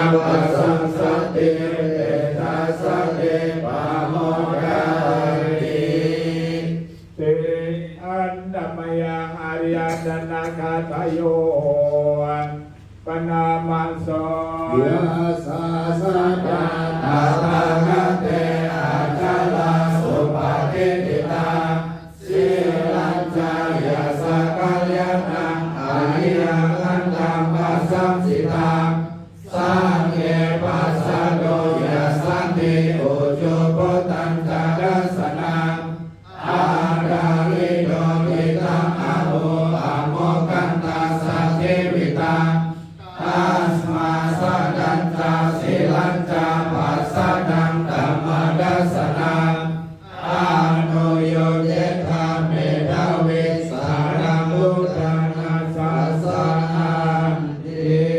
ปัสสังสติเตทัสสะเตปะโมกาลิเตอันดัมยังอริยดนาคาทโยปนามาโสยะสาสะดาตาตาคะเตอาคาลาสุปะเทติตาสิลัญจายาสะกัลยาณังอาริยคันธัมมัสสัมสิตังสังเฆปัสสะโดยัสสันติโอโจโปตัญจดัสสนังอาดาลิโดทิตังอะโหอะโมกันตัสสะเทวิตังตัสมาสะดัญจาสิลัญจาปัสสะดังธัมมดัสสนังอานุโยเยธาเมธาวิสารังอุตตานาสัสสะอันติ